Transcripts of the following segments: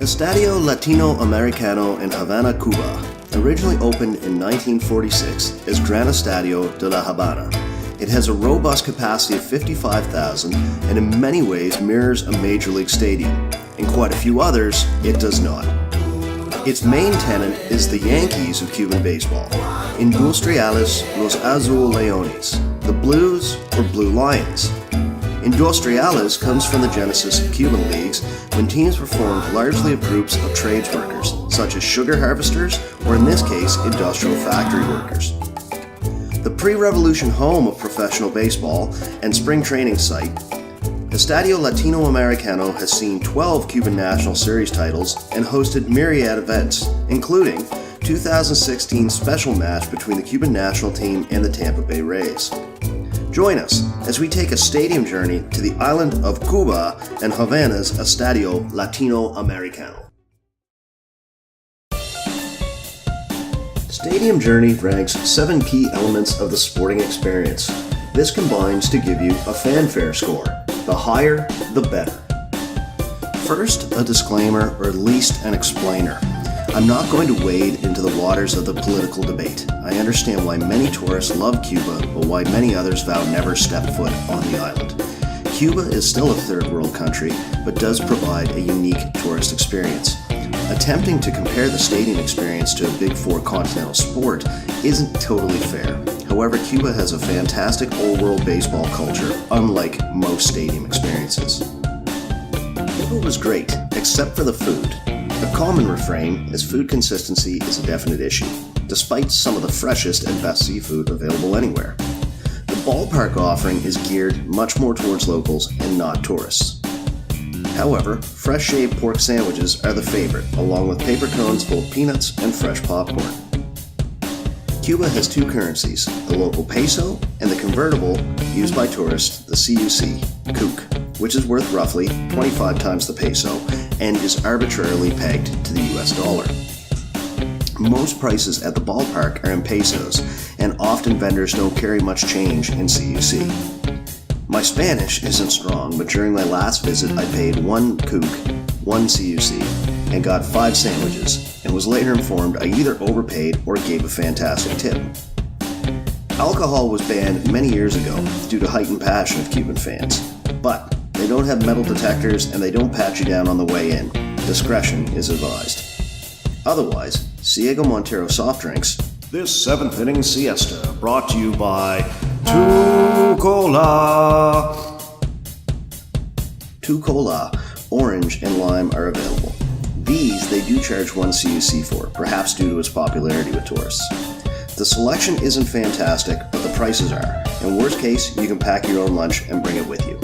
Estadio Latinoamericano in Havana, Cuba, originally opened in 1946 as Gran Estadio de la Havana. It has a robust capacity of 55,000 and in many ways mirrors a major league stadium. In quite a few others, it does not. Its main tenant is the Yankees of Cuban baseball, Industriales los Azul Leones, the Blues or Blue Lions. Industriales comes from the genesis of Cuban leagues when teams were formed largely of groups of trades workers, such as sugar harvesters or in this case, industrial factory workers. The pre-revolution home of professional baseball and spring training site, Estadio Latinoamericano has seen 12 Cuban National Series titles and hosted myriad events, including 2016 special match between the Cuban national team and the Tampa Bay Rays. Join us as we take a stadium journey to the island of Cuba and Havana's Estadio Latinoamericano. Stadium Journey ranks 7 key elements of the sporting experience. This combines to give you a fanfare score. The higher, the better. First, a disclaimer, or at least an explainer. I'm not going to wade into the waters of the political debate. I understand why many tourists love Cuba, but why many others vow never step foot on the island. Cuba is still a third world country, but does provide a unique tourist experience. Attempting to compare the stadium experience to a Big Four continental sport isn't totally fair. However, Cuba has a fantastic old-world baseball culture, unlike most stadium experiences. Cuba was great, except for the food. A common refrain is food consistency is a definite issue, despite some of the freshest and best seafood available anywhere. The ballpark offering is geared much more towards locals and not tourists. However, fresh shaved pork sandwiches are the favorite, along with paper cones full of peanuts and fresh popcorn. Cuba has 2 currencies, the local peso and the convertible used by tourists, the CUC, which is worth roughly 25 times the peso and is arbitrarily pegged to the US dollar. Most prices at the ballpark are in pesos, and often vendors don't carry much change in CUC. My Spanish isn't strong, but during my last visit I paid 1 CUC, 1 CUC, and got 5 sandwiches, and was later informed I either overpaid or gave a fantastic tip. Alcohol was banned many years ago due to heightened passion of Cuban fans, but they don't have metal detectors and they don't pat you down on the way in. Discretion is advised. Otherwise, Ciego Montero soft drinks. This 7th inning siesta brought to you by Tu Cola. Tu Cola, orange and lime are available. These they do charge 1 CUC for, perhaps due to its popularity with tourists. The selection isn't fantastic, but the prices are. In worst case, you can pack your own lunch and bring it with you.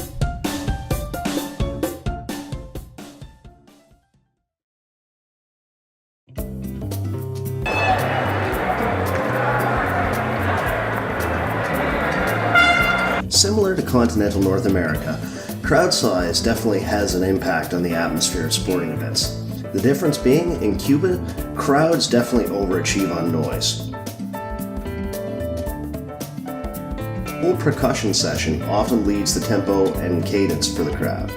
Similar to continental North America, crowd size definitely has an impact on the atmosphere of sporting events. The difference being, in Cuba, crowds definitely overachieve on noise. A full percussion session often leads the tempo and cadence for the crowd.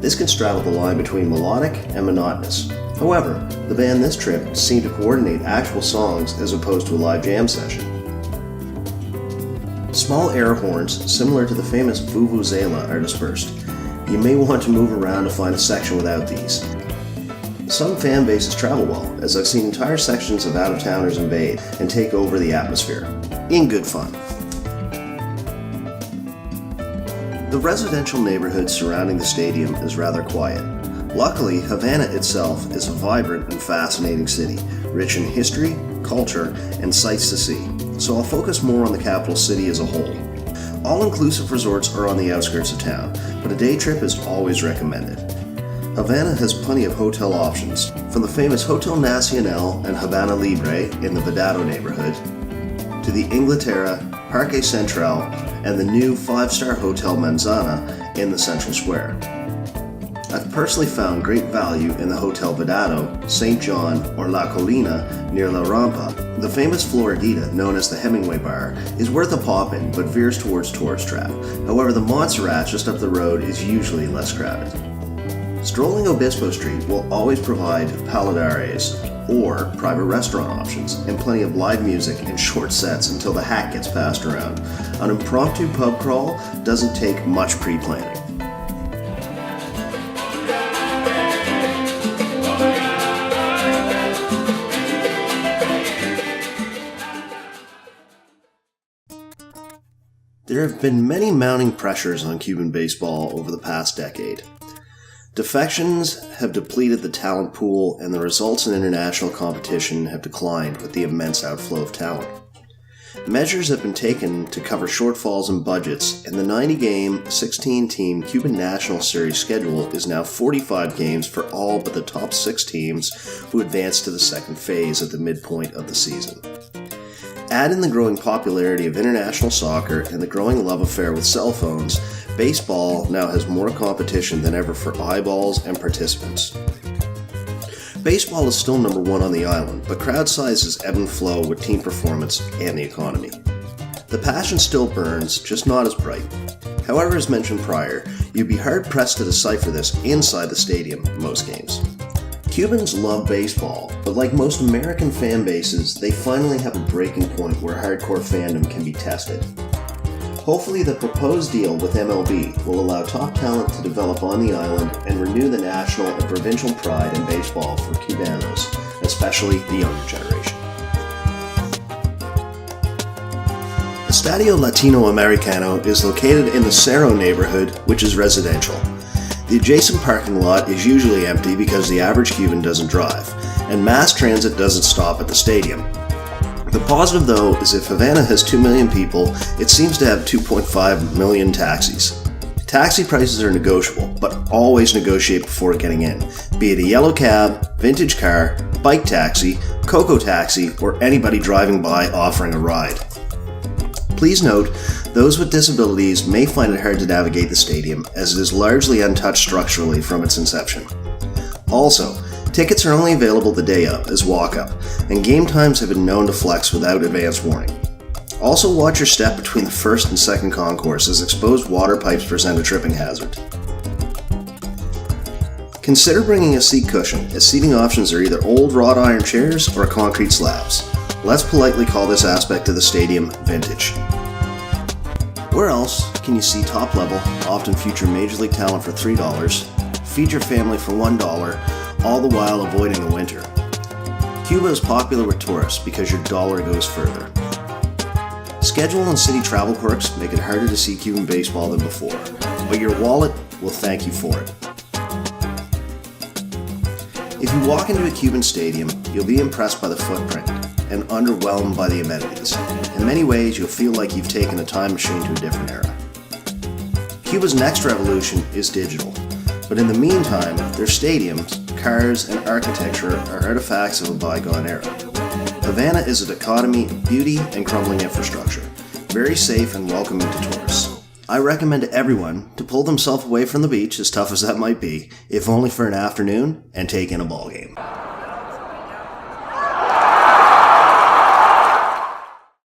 This can straddle the line between melodic and monotonous. However, the band this trip seemed to coordinate actual songs as opposed to a live jam session. Small air horns, similar to the famous vuvuzela, are dispersed. You may want to move around to find a section without these. Some fan bases travel well, as I've seen entire sections of out-of-towners invade and take over the atmosphere, in good fun. The residential neighborhood surrounding the stadium is rather quiet. Luckily, Havana itself is a vibrant and fascinating city, rich in history, culture, and sights to see. So I'll focus more on the capital city as a whole. All-inclusive resorts are on the outskirts of town, but a day trip is always recommended. Havana has plenty of hotel options, from the famous Hotel Nacional and Havana Libre in the Vedado neighborhood, to the Inglaterra, Parque Central, and the new 5-star Hotel Manzana in the Central Square. I've personally found great value in the Hotel Vedado, St. John, or La Colina near La Rampa. The famous Floridita, known as the Hemingway Bar, is worth a pop in but veers towards tourist trap. However, the Montserrat just up the road is usually less crowded. Strolling Obispo Street will always provide paladares, or private restaurant options, and plenty of live music and short sets until the hat gets passed around. An impromptu pub crawl doesn't take much pre-planning. There have been many mounting pressures on Cuban baseball over the past decade. Defections have depleted the talent pool, and the results in international competition have declined with the immense outflow of talent. Measures have been taken to cover shortfalls in budgets, and the 90-game, 16-team Cuban National Series schedule is now 45 games for all but the top 6 teams who advance to the second phase at the midpoint of the season. Add in the growing popularity of international soccer and the growing love affair with cell phones, baseball now has more competition than ever for eyeballs and participants. Baseball is still number 1 on the island, but crowd sizes ebb and flow with team performance and the economy. The passion still burns, just not as bright. However, as mentioned prior, you'd be hard-pressed to decipher this inside the stadium most games. Cubans love baseball, but like most American fan bases, they finally have a breaking point where hardcore fandom can be tested. Hopefully the proposed deal with MLB will allow top talent to develop on the island and renew the national and provincial pride in baseball for Cubanos, especially the younger generation. Estadio Latinoamericano is located in the Cerro neighborhood, which is residential. The adjacent parking lot is usually empty because the average Cuban doesn't drive, and mass transit doesn't stop at the stadium. The positive, though, is if Havana has 2 million people, it seems to have 2.5 million taxis. Taxi prices are negotiable, but always negotiate before getting in, be it a yellow cab, vintage car, bike taxi, cocoa taxi, or anybody driving by offering a ride. Please note, those with disabilities may find it hard to navigate the stadium, as it is largely untouched structurally from its inception. Also, tickets are only available the day of as walk-up, and game times have been known to flex without advance warning. Also watch your step between the first and second concourse, as exposed water pipes present a tripping hazard. Consider bringing a seat cushion, as seating options are either old wrought iron chairs or concrete slabs. Let's politely call this aspect of the stadium vintage. Where else can you see top level, often future Major League talent for $3, feed your family for $1, all the while avoiding the winter? Cuba is popular with tourists because your dollar goes further. Schedule and city travel quirks make it harder to see Cuban baseball than before, but your wallet will thank you for it. If you walk into a Cuban stadium, you'll be impressed by the footprint and underwhelmed by the amenities. In many ways, you'll feel like you've taken a time machine to a different era. Cuba's next revolution is digital, but in the meantime, their stadiums, cars, and architecture are artifacts of a bygone era. Havana is a dichotomy of beauty and crumbling infrastructure, very safe and welcoming to tourists. I recommend to everyone to pull themselves away from the beach, as tough as that might be, if only for an afternoon, and take in a ball game.